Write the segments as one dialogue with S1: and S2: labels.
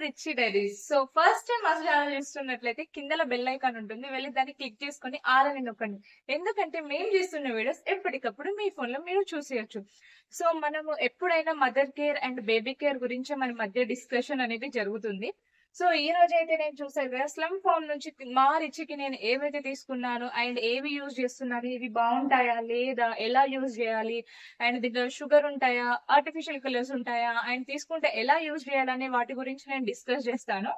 S1: Richie diaries. So first time మా channel చూస్తున్నట్లయితే కిందల bell icon ఉంటుంది. వెళ్ళి దాన్ని క్లిక్ చేసుకొని ఆల్ అని నొక్కండి. ఎందుకంటే మేము చేస్తున్న వీడియోస్ ఎప్పటికప్పుడు మీ ఫోన్ లో మీరు చూసేయచ్చు. సో మనము ఎప్పుడైనా mother care and baby care గురించి మన మధ్య డిస్కషన్ అనేది జరుగుతుంది. సో ఈ రోజు అయితే నేను చూసాను కదా, స్లమ్ ఫామ్ నుంచి మా రిచికి నేను ఏవైతే తీసుకున్నాను అండ్ ఏవి యూజ్ చేస్తున్నాను, ఇవి బాగుంటాయా లేదా, ఎలా యూజ్ చేయాలి, అండ్ దీంట్లో షుగర్ ఉంటాయా, ఆర్టిఫిషియల్ కలర్స్ ఉంటాయా, అండ్ తీసుకుంటే ఎలా యూజ్ చేయాలనే వాటి గురించి నేను డిస్కస్ చేస్తాను.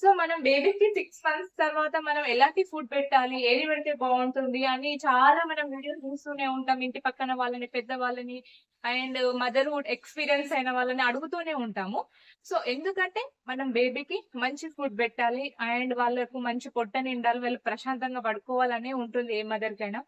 S1: సో మనం బేబీకి 6 months తర్వాత మనం ఎలాంటి ఫుడ్ పెట్టాలి, ఏది పెడితే బాగుంటుంది అని చాలా మనం వీడియోస్ చూస్తూనే ఉంటాం. ఇంటి పక్కన వాళ్ళని, పెద్ద వాళ్ళని అండ్ మదర్హుడ్ ఎక్స్పీరియన్స్ అయిన వాళ్ళని అడుగుతూనే ఉంటాము. సో ఎందుకంటే మనం బేబీకి మంచి ఫుడ్ పెట్టాలి అండ్ వాళ్ళకు మంచి పొట్ట నిండాలి, వాళ్ళు ప్రశాంతంగా పడుకోవాలనే ఉంటుంది ఏ మదర్ కైనా.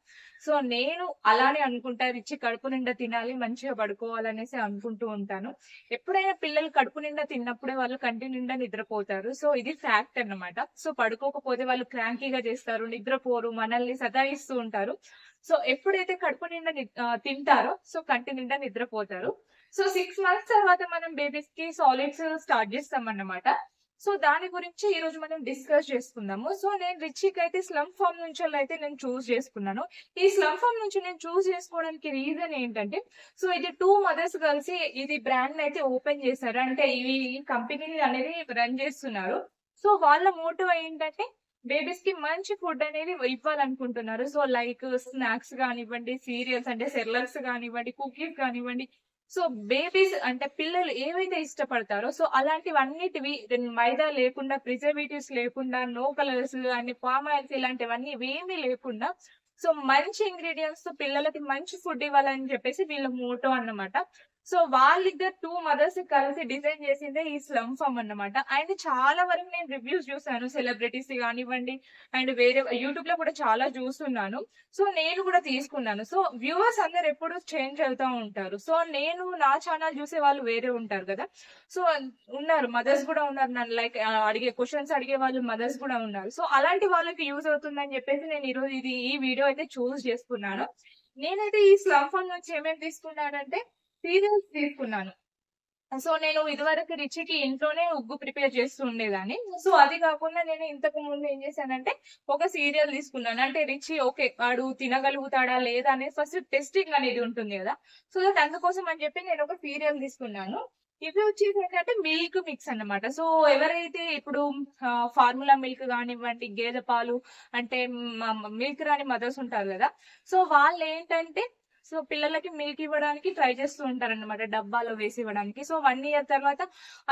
S1: సో నేను అలానే అనుకుంటా, రిచి కడుపు నిండా తినాలి, మంచిగా పడుకోవాలనేసి అనుకుంటూ ఉంటాను. ఎప్పుడైనా పిల్లలు కడుపు నిండా తిన్నప్పుడే వాళ్ళు కంటి నిండా నిద్రపోతారు. సో ఇది ఫ్యాక్ట్ అన్నమాట. సో పడుకోకపోతే వాళ్ళు క్రాంకీగా చేస్తారు, నిద్రపోరు, మనల్ని సతాయిస్తూ ఉంటారు. సో ఎప్పుడైతే కడుపు నిండా తింటారో సో కంటి నిండా నిద్రపోతారు. సో 6 months తర్వాత మనం బేబీస్ కి సాలిడ్స్ స్టార్ట్ చేస్తాం అన్నమాట. సో దాని గురించి ఈ రోజు మనం డిస్కస్ చేసుకుందాము. సో నేను రిచికి అయితే స్లమ్ ఫామ్ నుంచి అయితే నేను చూస్ చేసుకున్నాను. ఈ స్లమ్ ఫామ్ నుంచి నేను చూస్ చేసుకోవడానికి రీజన్ ఏంటంటే, సో ఇది 2 mothers కలిసి ఇది బ్రాండ్ అయితే ఓపెన్ చేశారు. అంటే ఈ కంపెనీ అనేది రన్ చేస్తున్నారు. సో వాళ్ళ మోటివ్ ఏంటంటే బేబీస్ కి మంచి ఫుడ్ అనేది ఇవ్వాలనుకుంటున్నారు. సో లైక్ స్నాక్స్ కానివ్వండి, సీరియల్స్ అంటే సెర్లక్స్ కానివ్వండి, కుకీస్ కానివ్వండి. సో బేబీస్ అంటే పిల్లలు ఏవైతే ఇష్టపడతారో సో అలాంటివన్నిటివి మైదా లేకుండా, ప్రిజర్వేటివ్స్ లేకుండా, no colours and palm oils ఇలాంటివన్నీ ఏమీ లేకుండా సో మంచి ఇంగ్రీడియంట్స్ తో పిల్లలకి మంచి ఫుడ్ ఇవ్వాలని చెప్పేసి వీళ్ళ మోటో అన్నమాట. సో వాళ్ళిద్దరు 2 mothers కలిసి డిజైన్ చేసిందే ఈ స్లమ్ ఫామ్ అన్నమాట. అండ్ చాలా వరకు నేను రివ్యూస్ చూసాను, సెలబ్రిటీస్ కానివ్వండి అండ్ వేరే యూట్యూబ్ లో కూడా చాలా చూస్తున్నాను. సో నేను కూడా తీసుకున్నాను. సో వ్యూవర్స్ అందరు ఎప్పుడు చేంజ్ అవుతా ఉంటారు. సో నేను నా ఛానల్ చూసే వాళ్ళు వేరే ఉంటారు కదా. సో ఉన్నారు, మదర్స్ కూడా ఉన్నారు, నన్ను లైక్ అడిగే క్వశ్చన్స్ అడిగే వాళ్ళు మదర్స్ కూడా ఉన్నారు. సో అలాంటి వాళ్ళకి యూజ్ అవుతుందని చెప్పేసి నేను ఈరోజు ఈ వీడియో అయితే చూస్ చేసుకున్నాను. నేనైతే ఈ స్లమ్ ఫామ్ నుంచి ఏమేమి తీసుకున్నానంటే సీరియల్స్ తీసుకున్నాను. సో నేను ఇదివరకు రిచికి ఇంట్లోనే ఉగ్గు ప్రిపేర్ చేస్తూ ఉండేదాన్ని. సో అది కాకుండా నేను ఇంతకు ముందు ఏం చేశానంటే ఒక సీరియల్ తీసుకున్నాను. అంటే రిచి ఓకే వాడు తినగలుగుతాడా లేదా అనేది ఫస్ట్ టెస్టింగ్ అనేది ఉంటుంది కదా. సో దట్ అందుకోసం అని చెప్పి నేను ఒక సీరియల్ తీసుకున్నాను. ఇవి వచ్చేసి ఏంటంటే మిల్క్ మిక్స్ అన్నమాట. సో ఎవరైతే ఇప్పుడు ఫార్ములా మిల్క్ కానివ్వండి, గేదె పాలు అంటే మిల్క్ రాని మదర్స్ ఉంటారు కదా. సో వాళ్ళు ఏంటంటే సో పిల్లలకి మిల్క్ ఇవ్వడానికి ట్రై చేస్తూ ఉంటారు అనమాట, డబ్బాలో వేసి ఇవ్వడానికి. సో 1 year తర్వాత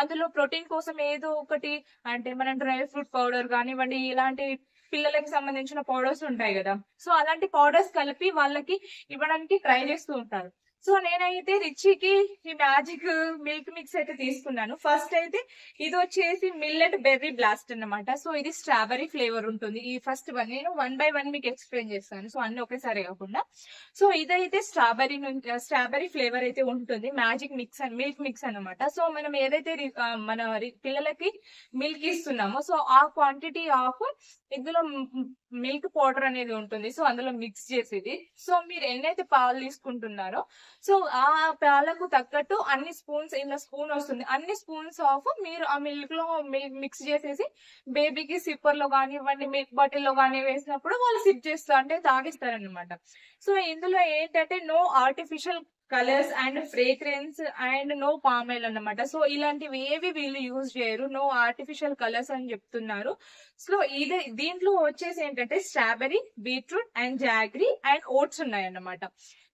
S1: అందులో ప్రోటీన్ కోసం ఏదో ఒకటి అంటే మనం డ్రై ఫ్రూట్ పౌడర్ కానివ్వండి, ఇలాంటి పిల్లలకి సంబంధించిన పౌడర్స్ ఉంటాయి కదా. సో అలాంటి పౌడర్స్ కలిపి వాళ్ళకి ఇవ్వడానికి ట్రై చేస్తూ ఉంటారు. సో నేనైతే రిచికి ఈ మ్యాజిక్ మిల్క్ మిక్స్ అయితే తీసుకున్నాను. ఫస్ట్ అయితే ఇది వచ్చేసి మిల్లెట్ బెర్రీ బ్లాస్ట్ అన్నమాట. సో ఇది స్ట్రాబెరీ ఫ్లేవర్ ఉంటుంది. ఈ ఫస్ట్ వన్ నేను 1 by 1 మీకు ఎక్స్ప్లెయిన్ చేస్తాను. సో అన్ని ఒకేసారి కాకుండా. సో ఇదైతే స్ట్రాబెరీ ఫ్లేవర్ అయితే ఉంటుంది, magic mix and milk mix అన్నమాట. సో మనం ఏదైతే మన పిల్లలకి మిల్క్ ఇస్తున్నామో సో ఆ క్వాంటిటీ ఆఫ్ ఇందులో మిల్క్ పౌడర్ అనేది ఉంటుంది. సో అందులో మిక్స్ చేసేది. సో మీరు ఎన్నైతే పాలు తీసుకుంటున్నారో సో ఆ పాలకు తగ్గట్టు అన్ని స్పూన్స్, ఇలా స్పూన్ వస్తుంది, అన్ని స్పూన్స్ ఆఫ్ మీరు ఆ మిల్క్ లో మిక్స్ చేసేసి బేబీకి సిప్పర్ లో కానివ్వండి, మిల్క్ బాటిల్ లో కానీ వేసినప్పుడు వాళ్ళు సిప్ చేస్తారు, అంటే తాగిస్తారనమాట. సో ఇందులో ఏంటంటే no artificial colours and fragrance and no palm oil అన్నమాట. సో ఇలాంటివి ఏవి వీళ్ళు యూజ్ చేయరు, నో ఆర్టిఫిషియల్ కలర్స్ అని చెప్తున్నారు. సో దీంట్లో వచ్చేసి ఏంటంటే strawberry, beetroot and jaggery and oats ఉన్నాయి అన్నమాట.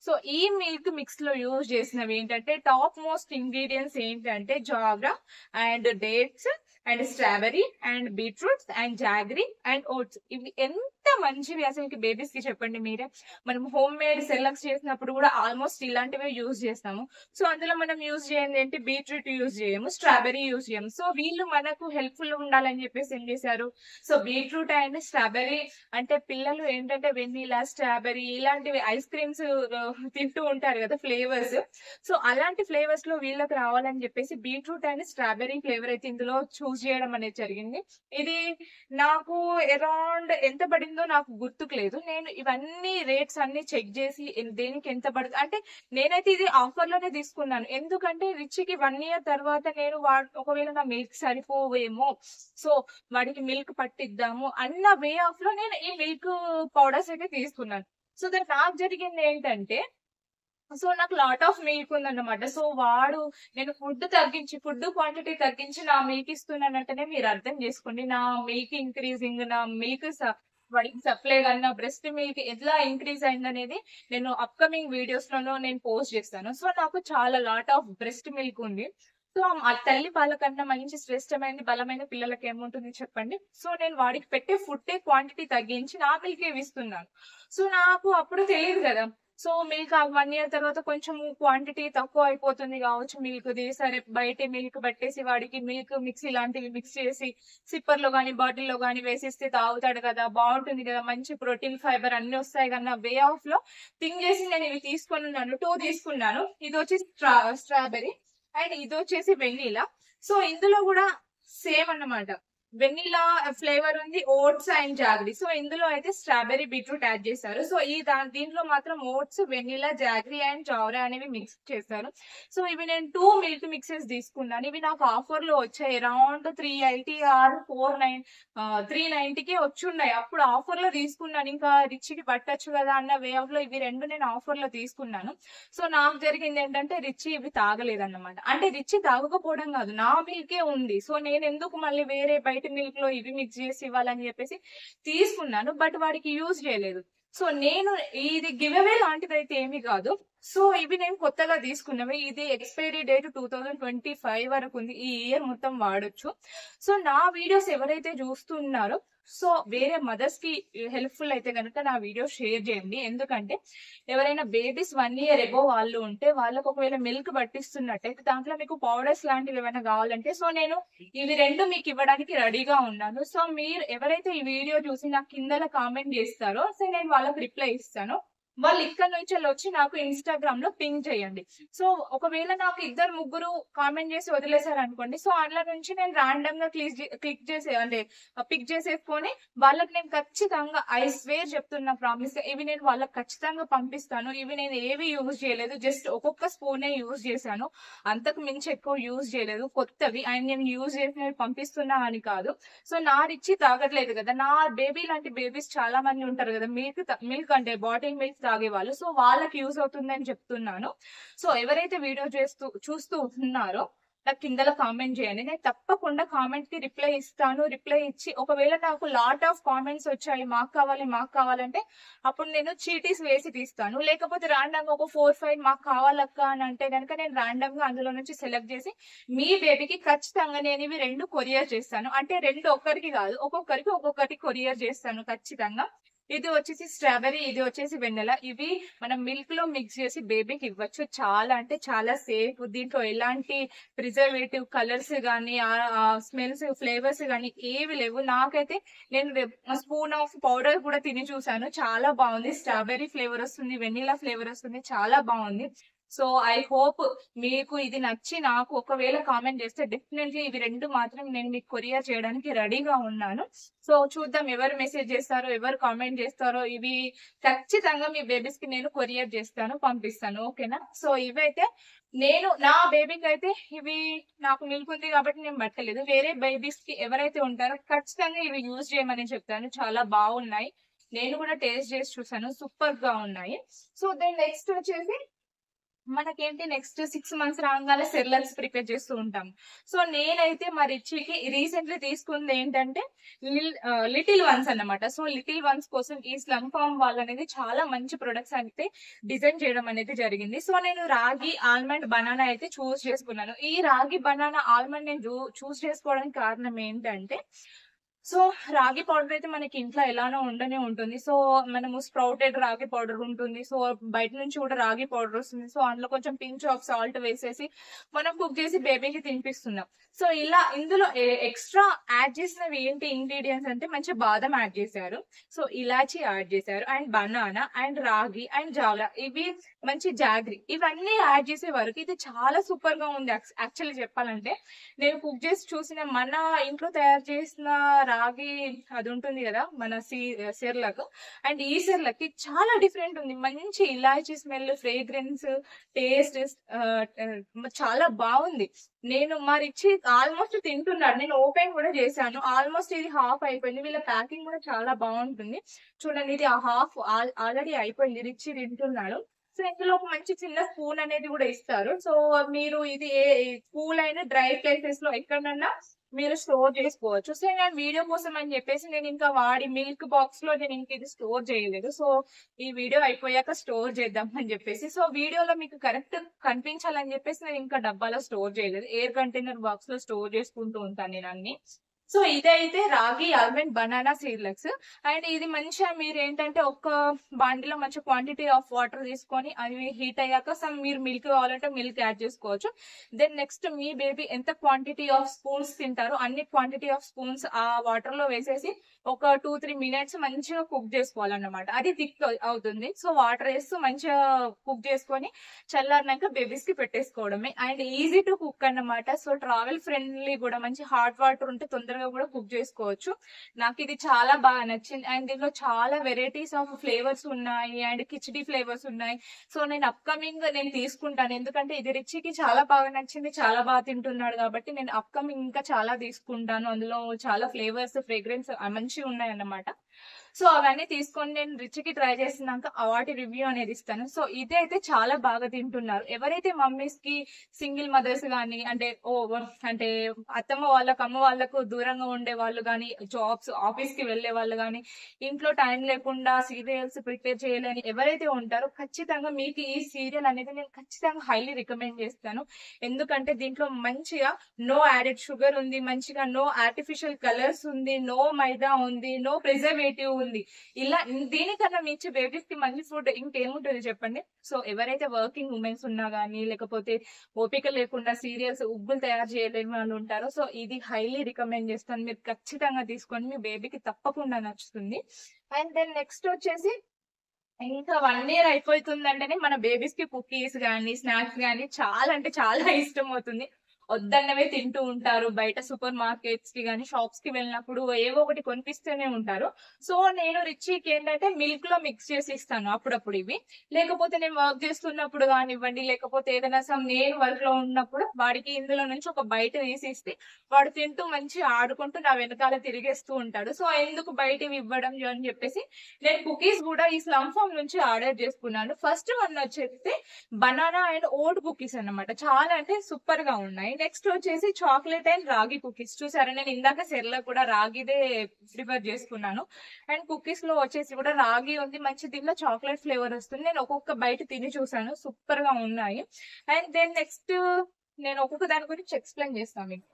S1: సో ఈ మిల్క్ మిక్స్ లో యూజ్ చేసినవి ఏంటంటే టాప్ మోస్ట్ ఇంగ్రీడియంట్స్ ఏంటంటే jaggery and dates and strawberry and beetroots and jaggery and oats. ఇవి ఎంత మంచివి అసలు బేబీస్ కి చెప్పండి మీరే. మనం హోమ్ మేడ్ సెర్లాక్స్ చేసినప్పుడు కూడా ఆల్మోస్ట్ ఇలాంటివే యూజ్ చేస్తాము. సో అందులో మనం యూజ్ చేయండి ఏంటి, బీట్రూట్ యూజ్ చేయము, స్ట్రాబెరీ యూజ్ చేయము. సో వీళ్ళు మనకు హెల్ప్ఫుల్ ఉండాలని చెప్పేసి ఏం చేశారు, సో బీట్రూట్ అండ్ స్ట్రాబెరీ అంటే పిల్లలు ఏంటంటే వెన్నీలా, స్ట్రాబెరీ ఇలాంటివి ఐస్ క్రీమ్స్ తింటూ ఉంటారు కదా ఫ్లేవర్స్. సో అలాంటి ఫ్లేవర్స్ లో వీళ్ళకి రావాలని చెప్పేసి బీట్రూట్ అండ్ స్ట్రాబెరీ ఫ్లేవర్ అయితే ఇందులో చూస్ చేయడం అనేది జరిగింది. ఇది నాకు అరౌండ్ ఎంత పడిందో ఉందో నాకు గుర్తుకు లేదు. నేను ఇవన్నీ రేట్స్ అన్ని చెక్ చేసి దేనికి ఎంత పడుతుంది అంటే నేనైతే ఇది ఆఫర్ లోనే తీసుకున్నాను. ఎందుకంటే రిచికి 1 ఇయర్ తర్వాత నేను ఒకవేళ నా మిల్క్ సరిపోవేమో, సో వాడికి మిల్క్ పట్టిద్దాము అన్న వే ఆఫ్ లో నేను ఈ మిల్క్ పౌడర్స్ అయితే తీసుకున్నాను. సో దట్ నాకు జరిగింది ఏంటంటే, సో నాకు లాట్ ఆఫ్ మిల్క్ ఉందన్నమాట. సో నేను ఫుడ్ క్వాంటిటీ తగ్గించి నా మిల్క్ ఇస్తున్నానంటేనే మీరు అర్థం చేసుకోండి నా మిల్క్ ఇంక్రీజింగ్, నా మిల్క్ వాడికి సప్లై కానీ నా బ్రెస్ట్ మిల్క్ ఎలా ఇంక్రీజ్ అయిందనేది నేను అప్కమింగ్ వీడియోస్ లలో నేను పోస్ట్ చేస్తాను. సో నాకు చాలా లాట్ ఆఫ్ బ్రెస్ట్ మిల్క్ ఉంది. సో ఆ తల్లి పాల కన్నా మంచి శ్రేష్టమైనది బలమైన పిల్లలకి ఏముంటుంది చెప్పండి. సో నేను వాడికి పెట్టే ఫుడ్ క్వాంటిటీ తగ్గించి నా మిల్క్ ఇస్తున్నాను. సో నాకు అప్పుడు తెలియదు కదా. సో మిల్క్ 1 ఇయర్ తర్వాత కొంచెం క్వాంటిటీ తక్కువ అయిపోతుంది కావచ్చు మిల్క్ది. సరే బయట మిల్క్ పట్టేసి వాడికి మిల్క్ మిక్స్ ఇలాంటివి మిక్స్ చేసి సిప్పర్ లో గానీ బాటిల్లో గానీ వేసిస్తే తాగుతాడు కదా, బాగుంటుంది కదా, మంచి ప్రోటీన్ ఫైబర్ అన్ని వస్తాయి కన్నా వే ఆఫ్ లో థింక్ చేసి నేను ఇవి తీసుకున్నాను. 2 తీసుకున్నాను. ఇది వచ్చేసి స్ట్రాబెరీ అండ్ ఇది వచ్చేసి వెన్నీలా. సో ఇందులో కూడా సేమ్ అన్నమాట, వెనిలా ఫ్లేవర్ ఉంది, ఓట్స్ అండ్ జాగ్రీ. సో ఇందులో అయితే స్ట్రాబెరీ బీట్రూట్ యాడ్ చేశారు. సో దీంట్లో మాత్రం ఓట్స్, వెనిలా, జాగ్రీ అండ్ చౌరా అనేవి మిక్స్ చేశారు. సో ఇవి నేను 2 మిల్క్ మిక్సెస్ తీసుకున్నాను. ఇవి నాకు ఆఫర్ లో వచ్చాయి. అరౌండ్ 380 ఆర్ 390కి వచ్చున్నాయి. అప్పుడు ఆఫర్ లో తీసుకున్నాను. ఇంకా రిచ్కి పట్టచ్చు కదా అన్న వే ఆఫ్ లో ఇవి 2 నేను ఆఫర్ లో తీసుకున్నాను. సో నాకు జరిగింది ఏంటంటే రిచ్ ఇవి తాగలేదన్నమాట. అంటే రిచ్ తాగకపోవడం కాదు, నా మిల్కే ఉంది. సో నేను ఎందుకు మళ్ళీ వేరే బయట మిల్క్ లో ఇవి మిక్స్ చేసి ఇవ్వాలని చెప్పేసి తీసుకున్నాను. బట్ వాడికి యూజ్ చేయలేదు. సో నేను ఇది గివ్ అవే లాంటిది అయితే ఏమి కాదు. సో ఇవి నేను కొత్తగా తీసుకున్నవి. ఇది ఎక్స్పైరీ డేట్ 2025 వరకు ఉంది. ఈ ఇయర్ మొత్తం వాడొచ్చు. సో నా వీడియోస్ ఎవరైతే చూస్తున్నారో, సో వేరే మదర్స్ కి హెల్ప్ఫుల్ అయితే కనుక నా వీడియో షేర్ చేయండి. ఎందుకంటే ఎవరైనా బేబీస్ 1 ఇయర్ ఎబో వాళ్ళు ఉంటే వాళ్ళకు ఒకవేళ మిల్క్ పట్టిస్తున్నట్టయితే దాంట్లో మీకు పౌడర్స్ లాంటివి ఏమైనా కావాలంటే సో నేను ఇవి 2 మీకు ఇవ్వడానికి రెడీగా ఉన్నాను. సో మీరు ఎవరైతే ఈ వీడియో చూసి నాకు కింద కామెంట్ చేస్తారో సో నేను వాళ్ళకి రిప్లై ఇస్తాను. వాళ్ళు ఇక్కడ నుంచి వచ్చి నాకు ఇన్స్టాగ్రామ్ లో పింక్ చేయండి. సో ఒకవేళ నాకు 2-3 కామెంట్ చేసి వదిలేశారు అనుకోండి, సో అందులో నుంచి నేను ర్యాండమ్ గా క్లిక్ చేసే అంటే పిక్ చేసేసుకొని వాళ్ళకి నేను ఖచ్చితంగా ఐ స్వేర్ చెప్తున్నా, ప్రామిస్ ఇవి నేను వాళ్ళకి ఖచ్చితంగా పంపిస్తాను. ఇవి నేను ఏవి యూజ్ చేయలేదు, జస్ట్ ఒక్కొక్క స్పూనే యూజ్ చేశాను, అంతకు మించి ఎక్కువ యూజ్ చేయలేదు. కొత్తవి అండ్ నేను యూజ్ చేసినవి పంపిస్తున్నా అని కాదు. సో నా రిచ్చి తాగట్లేదు కదా, నా బేబీ లాంటి బేబీస్ చాలా మంది ఉంటారు కదా మిల్క్ అంటే బాటిల్ మిల్క్ తాగేవాళ్ళు. సో వాళ్ళకి యూజ్ అవుతుందని చెప్తున్నాను. సో ఎవరైతే వీడియో చూస్తూ ఉన్నారో నాకు కిందలో కామెంట్ చేయండి. నేను తప్పకుండా కామెంట్ కి రిప్లై ఇస్తాను. రిప్లై ఇచ్చి ఒకవేళ నాకు లాట్ ఆఫ్ కామెంట్స్ వచ్చాయి మాకు కావాలంటే అప్పుడు నేను చీటీస్ వేసి తీస్తాను. లేకపోతే ర్యాండమ్ గా ఒక 4-5 మాకు కావాలక్క అని అంటే కనుక నేను ర్యాండమ్ గా అందులో నుంచి సెలెక్ట్ చేసి మీ బేబీకి ఖచ్చితంగా నేను ఇవి 2 కొరియర్ చేస్తాను. అంటే 2 ఒక్కరికి కాదు, ఒక్కొక్కటి కొరియర్ చేస్తాను ఖచ్చితంగా. ఇది వచ్చేసి స్ట్రాబెరీ, ఇది వచ్చేసి వెన్నెలా. ఇవి మనం మిల్క్ లో మిక్స్ చేసి బేబీకి ఇవ్వచ్చు. చాలా అంటే చాలా సేఫ్. దీంట్లో ఎలాంటి ప్రిజర్వేటివ్ కలర్స్ గానీ స్మెల్స్ ఫ్లేవర్స్ గానీ ఏవి లేవు. నాకైతే నేను స్పూన్ ఆఫ్ పౌడర్ కూడా తిని చూసాను, చాలా బాగుంది. స్ట్రాబెరీ ఫ్లేవర్ వస్తుంది, వెనిలా ఫ్లేవర్ వస్తుంది, చాలా బాగుంది. సో ఐ హోప్ మీకు ఇది నచ్చి నాకు ఒకవేళ కామెంట్ చేస్తే డెఫినెట్లీ ఇవి 2 మాత్రం నేను మీకు కొరియర్ చేయడానికి రెడీగా ఉన్నాను. సో చూద్దాం ఎవరు మెసేజ్ చేస్తారో, ఎవరు కామెంట్ చేస్తారో. ఇవి ఖచ్చితంగా మీ బేబీస్ కి నేను కొరియర్ చేస్తాను, పంపిస్తాను. ఓకేనా? సో ఇవైతే నేను నా బేబీకి అయితే ఇవి నాకు మిల్క్ ఉంది కాబట్టి నేను పట్టలేదు. వేరే బేబీస్ కి ఎవరైతే ఉంటారో ఖచ్చితంగా ఇవి యూజ్ చేయమని చెప్తాను. చాలా బాగున్నాయి, నేను కూడా టేస్ట్ చేసి చూసాను, సూపర్ గా ఉన్నాయి. సో దెన్ నెక్స్ట్ వచ్చేసి మనకేంటి నెక్స్ట్ 6 మంత్స్ రాగానే సెర్లాక్స్ ప్రిపేర్ చేస్తూ ఉంటాం. సో నేనైతే మా రిచికి రీసెంట్లీ తీసుకుంది ఏంటంటే లిటిల్ వన్స్ అన్నమాట. సో లిటిల్ వన్స్ కోసం ఈ స్లమ్ ఫామ్ వాళ్ళు అనేది చాలా మంచి ప్రొడక్ట్స్ అయితే డిజైన్ చేయడం అనేది జరిగింది. సో నేను రాగి, ఆల్మండ్, బనానా అయితే చూస్ చేసుకున్నాను. ఈ రాగి, బనానా, ఆల్మండ్ నేను చూస్ చేసుకోవడానికి కారణం ఏంటంటే, సో రాగి పౌడర్ అయితే మనకి ఇంట్లో ఎలానో ఉండనే ఉంటుంది. సో మనము స్ప్రౌటెడ్ రాగి పౌడర్ ఉంటుంది. సో బయట నుంచి కూడా రాగి పౌడర్ వస్తుంది. సో అందులో కొంచెం పించ్ ఆఫ్ సాల్ట్ వేసేసి మనం కుక్ చేసి బేబీకి తినిపిస్తున్నాం. సో ఇలా ఇందులో ఎక్స్ట్రా యాడ్ చేసినవి ఏంటి ఇంగ్రీడియంట్స్ అంటే మంచి బాదం యాడ్ చేశారు, సో ఇలాచి యాడ్ చేశారు, అండ్ బనానా అండ్ రాగి అండ్ జావా, ఇవి మంచి జాగ్రీ, ఇవన్నీ యాడ్ చేసే వరకు ఇది చాలా సూపర్ గా ఉంది. యాక్చువల్లీ చెప్పాలంటే నేను కుక్ చేసి చూసిన మన ఇంట్లో తయారు చేసిన రాగి అది ఉంటుంది కదా మన సెర్లాక్, అండ్ ఈ సెర్లాక్ కి చాలా డిఫరెంట్ ఉంది. మంచి ఇలాచీ స్మెల్, ఫ్రేగ్రెన్స్, టేస్ట్ చాలా బాగుంది. నేను మా రిచి ఆల్మోస్ట్ తింటున్నాడు. నేను ఓపెన్ కూడా చేశాను. ఆల్మోస్ట్ ఇది హాఫ్ అయిపోయింది. వీళ్ళ ప్యాకింగ్ కూడా చాలా బాగుంటుంది. చూడండి, ఇది ఆ హాఫ్ ఆల్రెడీ అయిపోయింది. రిచి తింటున్నాడు. సో ఇందులో ఒక మంచి చిన్న స్పూన్ అనేది కూడా ఇస్తారు. సో మీరు ఇది ఏ కూల్ అయిన డ్రై ప్లేసెస్ లో ఎక్కడన్నా మీరు స్టోర్ చేసుకోవచ్చు. సో నేను వీడియో కోసం అని చెప్పేసి నేను ఇంకా వాడి మిల్క్ బాక్స్ లో నేను ఇంక ఇది స్టోర్ చేయలేదు. సో ఈ వీడియో అయిపోయాక స్టోర్ చేద్దాం అని చెప్పేసి, సో వీడియోలో మీకు కరెక్ట్ కనిపించాలని చెప్పేసి నేను ఇంకా డబ్బాలో స్టోర్ చేయలేదు. ఎయిర్ కంటైనర్ బాక్స్ లో స్టోర్ చేసుకుంటూ ఉంటాను నేను అన్ని. సో ఇదైతే రాగి ఆల్మండ్ బనానా సీడ్లెక్స్. అండ్ ఇది మంచిగా మీరు ఏంటంటే ఒక బాండిలో మంచి క్వాంటిటీ ఆఫ్ వాటర్ తీసుకొని అవి హీట్ అయ్యాక సమ్ మీరు మిల్క్ కావాలంటే మిల్క్ యాడ్ చేసుకోవచ్చు. దెన్ నెక్స్ట్ మీ బేబీ ఎంత క్వాంటిటీ ఆఫ్ స్పూన్స్ తింటారో అన్ని క్వాంటిటీ ఆఫ్ స్పూన్స్ ఆ వాటర్ లో వేసేసి ఒక 2-3 మినిట్స్ మంచిగా కుక్ చేసుకోవాలన్నమాట. అది థిక్ అవుతుంది. సో వాటర్ వేస్తూ మంచిగా కుక్ చేసుకొని చల్లారినాక బేబీస్ కి పెట్టేసుకోవడమే. అండ్ ఈజీ టు కుక్ అన్నమాట. సో ట్రావెల్ ఫ్రెండ్లీ కూడా, మంచి హాట్ వాటర్ ఉంటే తొందరగా కూడా కుక్ చేసుకోవచ్చు. నాకు ఇది చాలా బాగా నచ్చింది. అండ్ దీనిలో చాలా వెరైటీస్ ఆఫ్ ఫ్లేవర్స్ ఉన్నాయి అండ్ కిచిడి ఫ్లేవర్స్ ఉన్నాయి. సో నేను అప్కమింగ్ నేను తీసుకుంటాను, ఎందుకంటే ఇది రిచికి చాలా బాగా నచ్చింది, చాలా బాగా తింటున్నాడు కాబట్టి నేను అప్కమింగ్ ఇంకా చాలా తీసుకుంటాను. అందులో చాలా ఫ్లేవర్స్, ఫ్రేగ్రెన్స్ మంచిగా ఉన్నాయి అన్నమాట. సో అవన్నీ తీసుకొని నేను రిచికి ట్రై చేసినాక వాటి రివ్యూ అనేది ఇస్తాను. సో ఇదే అయితే చాలా బాగా తింటున్నారు. ఎవరైతే మమ్మీస్ కి సింగిల్ మదర్స్ గానీ, అంటే అంటే అత్తమ్మ వాళ్ళకు, అమ్మ వాళ్ళకు దూరంగా ఉండే వాళ్ళు గానీ, జాబ్స్ ఆఫీస్ కి వెళ్లే వాళ్ళు గానీ, ఇంట్లో టైం లేకుండా సీరియల్స్ ప్రిపేర్ చేయలేని ఎవరైతే ఉంటారో ఖచ్చితంగా మీకు ఈ సీరియల్ అనేది నేను ఖచ్చితంగా హైలీ రికమెండ్ చేస్తాను. ఎందుకంటే దీంట్లో మంచిగా నో యాడెడ్ షుగర్ ఉంది, మంచిగా నో ఆర్టిఫిషియల్ కలర్స్ ఉంది, నో మైదా ఉంది, నో ప్రిజర్వేటివ్ ఉంది. ఇలా దీనికన్నా మించి బేబీస్ కి మంచి ఫుడ్ ఇంకేముంటుంది చెప్పండి. సో ఎవరైతే వర్కింగ్ ఉమెన్స్ ఉన్నా గానీ, లేకపోతే ఓపిక లేకుండా సీరియల్స్ ఉగ్గులు తయారు చేయలేని వాళ్ళు ఉంటారో, సో ఇది హైలీ రికమెండ్ చేస్తాను. మీరు ఖచ్చితంగా తీసుకొని మీ బేబీకి తప్పకుండా నచ్చుతుంది. అండ్ దెన్ నెక్స్ట్ వచ్చేసి ఇంకా 1 ఇయర్ అయిపోతుందంటేనే మన బేబీస్ కి కుకీస్ గానీ, స్నాక్స్ గానీ చాలా అంటే చాలా ఇష్టం అవుతుంది. వద్దన్నవే తింటూ ఉంటారు. బయట సూపర్ మార్కెట్స్ కి గానీ, షాప్స్ కి వెళ్ళినప్పుడు ఏవో ఒకటి కొనిపిస్తూనే ఉంటారు. సో నేను రిచికి ఏంటంటే మిల్క్ లో మిక్స్ చేసి ఇస్తాను అప్పుడప్పుడు ఇవి. లేకపోతే నేను వర్క్ చేస్తున్నప్పుడు కానివ్వండి, లేకపోతే ఏదైనా నేను వర్క్ లో ఉన్నప్పుడు వాడికి ఇందులో నుంచి ఒక బయట తీసిస్తే వాడు తింటూ మంచి ఆడుకుంటూ నా వెనకాల తిరిగేస్తూ ఉంటాడు. సో ఎందుకు బయటవి ఇవ్వడం అని చెప్పేసి నేను కుకీస్ కూడా ఈ స్లమ్ ఫామ్ నుంచి ఆర్డర్ చేసుకున్నాను. ఫస్ట్ వన్ వచ్చేసి బనానా అండ్ ఓట్ కుకీస్ అన్నమాట. చాలా అంటే సూపర్ గా ఉన్నాయి. నెక్స్ట్ వచ్చేసి చాక్లెట్ అండ్ రాగి కుకీస్. చూసారా, నేను ఇందాక సెర్లో కూడా రాగిదే ప్రిఫర్ చేసుకున్నాను. అండ్ కుకీస్ లో వచ్చేసి కూడా రాగి ఉంది, మంచి దీనిలో చాక్లెట్ ఫ్లేవర్ వస్తుంది. నేను ఒక్కొక్క బయట తిని చూసాను, సూపర్ గా ఉన్నాయి. అండ్ దెన్ నెక్స్ట్ నేను ఒక్కొక్క దాని గురించి ఎక్స్ప్లెయిన్ చేస్తాను మీకు.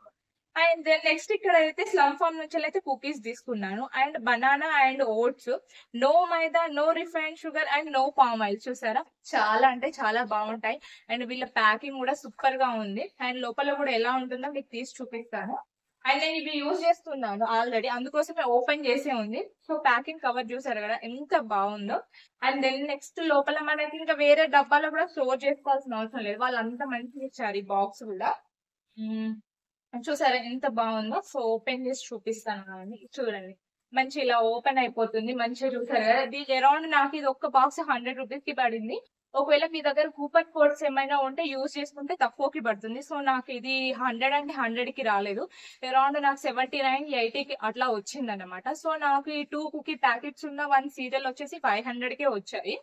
S1: అండ్ దెన్ నెక్స్ట్ ఇక్కడ అయితే స్లమ్ ఫామ్ నుంచి అయితే కుకీస్ తీసుకున్నాను. And banana and oats, no maida, no refined sugar and no palm oil. చూసారా, చాలా అంటే చాలా బాగుంటాయి. అండ్ వీళ్ళ ప్యాకింగ్ కూడా సూపర్ గా ఉంది. అండ్ లోపల కూడా ఎలా ఉంటుందో మీకు తీసి చూపిస్తాను. అండ్ నేను ఇవి యూజ్ చేస్తున్నాను ఆల్రెడీ, అందుకోసమే ఓపెన్ చేసే ఉంది. సో ప్యాకింగ్ కవర్ చూసారు కదా ఎంత బాగుందో. అండ్ దెన్ నెక్స్ట్ లోపల మనకి ఇంకా వేరే డబ్బాలో కూడా స్టోర్ చేసుకోవాల్సిన అవసరం లేదు. వాళ్ళు అంత మంచిగా ఇచ్చారు ఈ బాక్స్ కూడా. చూసారా ఎంత బాగుందో. సో ఓపెన్ చేసి చూపిస్తాను అండి, చూడండి. మంచి ఇలా ఓపెన్ అయిపోతుంది. మంచిగా చూసారు కదా. దీనికి అరౌండ్ నాకు ఇది ఒక్క బాక్స్ 100 రూపీస్ కి పడింది. ఒకవేళ మీ దగ్గర కూపన్ కోడ్స్ ఏమైనా ఉంటే యూజ్ చేసుకుంటే తక్కువకి పడుతుంది. సో నాకు ఇది 100 అంటే 100 కి రాలేదు. అరౌండ్ నాకు 79-80 కి అట్లా వచ్చింది అనమాట. సో నాకు ఈ 2 కుకీ ప్యాకెట్స్ ఉన్న 1 సీరియల్ వచ్చేసి 500 కే వచ్చాయి.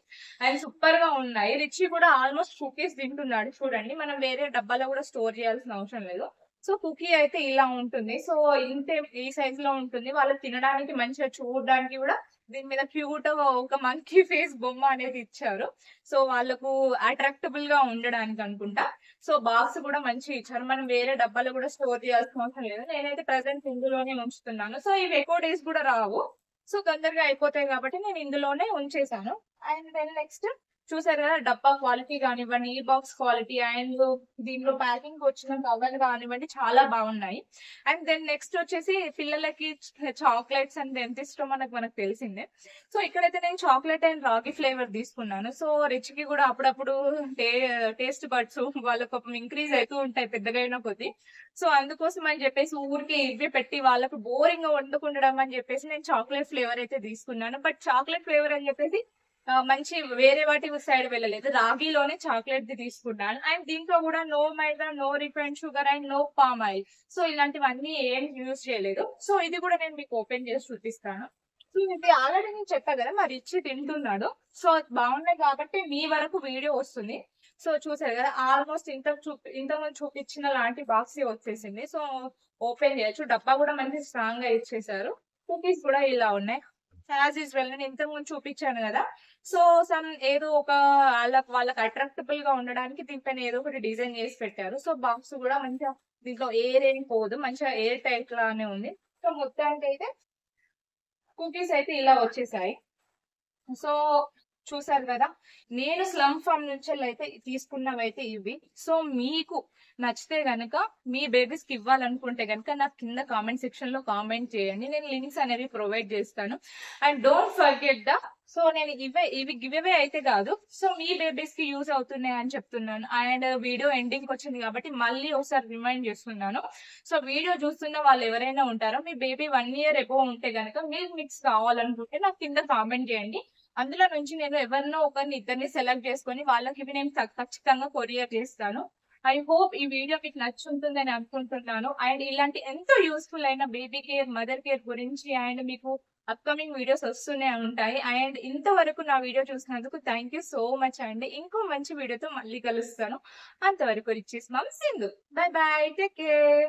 S1: అండ్ సూపర్ గా ఉన్నాయి. రిచి కూడా ఆల్మోస్ట్ కుకీస్ తింటున్నాడు. చూడండి, మనం వేరే డబ్బాలో కూడా స్టోర్ చేయాల్సిన అవసరం లేదు. సో కుకీ అయితే ఇలా ఉంటుంది. సో ఇంతే ఈ సైజ్ లో ఉంటుంది. వాళ్ళకి తినడానికి మంచిగా చూడడానికి కూడా దీని మీద క్యూట్ ఒక మంకీ ఫేస్ బొమ్మ అనేది ఇచ్చారు. సో వాళ్ళకు అట్రాక్టబుల్ గా ఉండడానికి అనుకుంటా. సో బాక్స్ కూడా మంచి ఇచ్చారు. మనం వేరే డబ్బాలో కూడా స్టోర్ చేయాల్సిన అవసరం లేదు. నేనైతే ప్రెసెంట్ ఇందులోనే ఉంచుతున్నాను. సో ఇవి ఎక్కువ డేస్ కూడా రావు. సో తొందరగా అయిపోతాయి కాబట్టి నేను ఇందులోనే ఉంచేసాను. అండ్ దెన్ నెక్స్ట్ చూసారు కదా, డబ్బా క్వాలిటీ కానివ్వండి, ఈ బాక్స్ క్వాలిటీ అండ్ దీనిలో ప్యాకింగ్ వచ్చిన కవర్ కానివ్వండి చాలా బాగున్నాయి. అండ్ దెన్ నెక్స్ట్ వచ్చేసి పిల్లలకి చాక్లెట్స్ అంటే ఎంత ఇష్టం మనకు తెలిసిందే. సో ఇక్కడైతే నేను చాక్లెట్ అండ్ రాగి ఫ్లేవర్ తీసుకున్నాను. సో రిచ్ కి కూడా అప్పుడప్పుడు టేస్ట్ బడ్స్ వాళ్ళ పాపం ఇంక్రీజ్ అవుతూ ఉంటాయి పెద్దగా అయిన కొద్దీ. సో అందుకోసం అని చెప్పేసి ఊరికి ఇవే పెట్టి వాళ్ళకు బోరింగ్ గా వండుకుండడం అని చెప్పేసి నేను చాక్లెట్ ఫ్లేవర్ అయితే తీసుకున్నాను. బట్ చాక్లెట్ ఫ్లేవర్ అని చెప్పేసి మంచి వేరే వాటి సైడ్ వెళ్ళలేదు, రాగిలోనే చాక్లెట్ ది తీసుకున్నాను. అండ్ దీంట్లో కూడా no maida, no refine sugar and no palm oil. So ఇలాంటివన్నీ ఏం యూజ్ చేయలేదు. సో ఇది కూడా నేను మీకు ఓపెన్ చేసి చూపిస్తాను. సో ఇది ఆల్రెడీ నేను చెప్పా కదా, మరి ఇచ్చి తింటున్నాడు. సో బాగున్నాయి కాబట్టి మీ వరకు వీడియో వస్తుంది. సో చూసారు కదా, ఆల్మోస్ట్ ఇంతకుముందు చూపించిన లాంటి బాక్స్ వచ్చేసింది. సో ఓపెన్ చేయొచ్చు. డబ్బా కూడా మంచి స్ట్రాంగ్ గా ఇచ్చేసారు. కుకీస్ కూడా ఇలా ఉన్నాయి. యాజ్ యూజువల్ నేను ఇంతకుముందు చూపించాను కదా. సో సమ్ ఏదో ఒక వాళ్ళకి అట్రాక్టబుల్ గా ఉండడానికి దీనిపైన ఏదో ఒకటి డిజైన్ చేసి పెట్టారు. సో బాక్స్ కూడా మంచిగా దీంట్లో ఎయిర్ ఏం పోదు, మంచిగా ఎయిర్ టైట్ లానే ఉంది. సో మొత్తానికి అయితే కుకీస్ అయితే ఇలా వచ్చేసాయి. సో చూసారు కదా, నేను స్లమ్ ఫామ్ నుంచి అయితే తీసుకున్నవైతే ఇవి. సో మీకు నచ్చితే గనక మీ బేబీస్ కి ఇవ్వాలనుకుంటే గనక నాకు కింద కామెంట్ సెక్షన్ లో కామెంట్ చేయండి, నేను లింక్స్ అనేవి ప్రొవైడ్ చేస్తాను. అండ్ డోంట్ ఫర్గెట్ సో నేను ఇవి గివ్ అవే అయితే కాదు, సో మీ బేబీస్ కి యూజ్ అవుతున్నాయి అని చెప్తున్నాను. అండ్ వీడియో ఎండింగ్ వచ్చింది కాబట్టి మళ్ళీ ఒకసారి రిమైండ్ చేస్తున్నాను. సో వీడియో చూస్తున్న వాళ్ళు ఎవరైనా ఉంటారో మీ బేబీ 1 year అబోవ్ ఉంటే గనక మిల్క్ మిక్స్ కావాలనుకుంటే నాకు కింద కామెంట్ చేయండి. అందులో నుంచి నేను ఎవరినో ఒకరిని ఇద్దరిని సెలెక్ట్ చేసుకొని వాళ్ళకి ఇవి నేను ఖచ్చితంగా కొరియర్ చేస్తాను. ఐ హోప్ ఈ వీడియో మీకు నచ్చుంటుందని అనుకుంటున్నాను. అండ్ ఇలాంటి ఎంతో యూస్ఫుల్ అయిన బేబీ కేర్, మదర్ కేర్ గురించి అండ్ మీకు అప్కమింగ్ వీడియోస్ వస్తూనే ఉంటాయి. అండ్ ఇంతవరకు నా వీడియో చూసినందుకు థ్యాంక్ యూ సో మచ్ అండి. ఇంకో మంచి వీడియోతో మళ్ళీ కలుస్తాను. అంతవరకు rich is mom Sindhu. Bye bye, take care.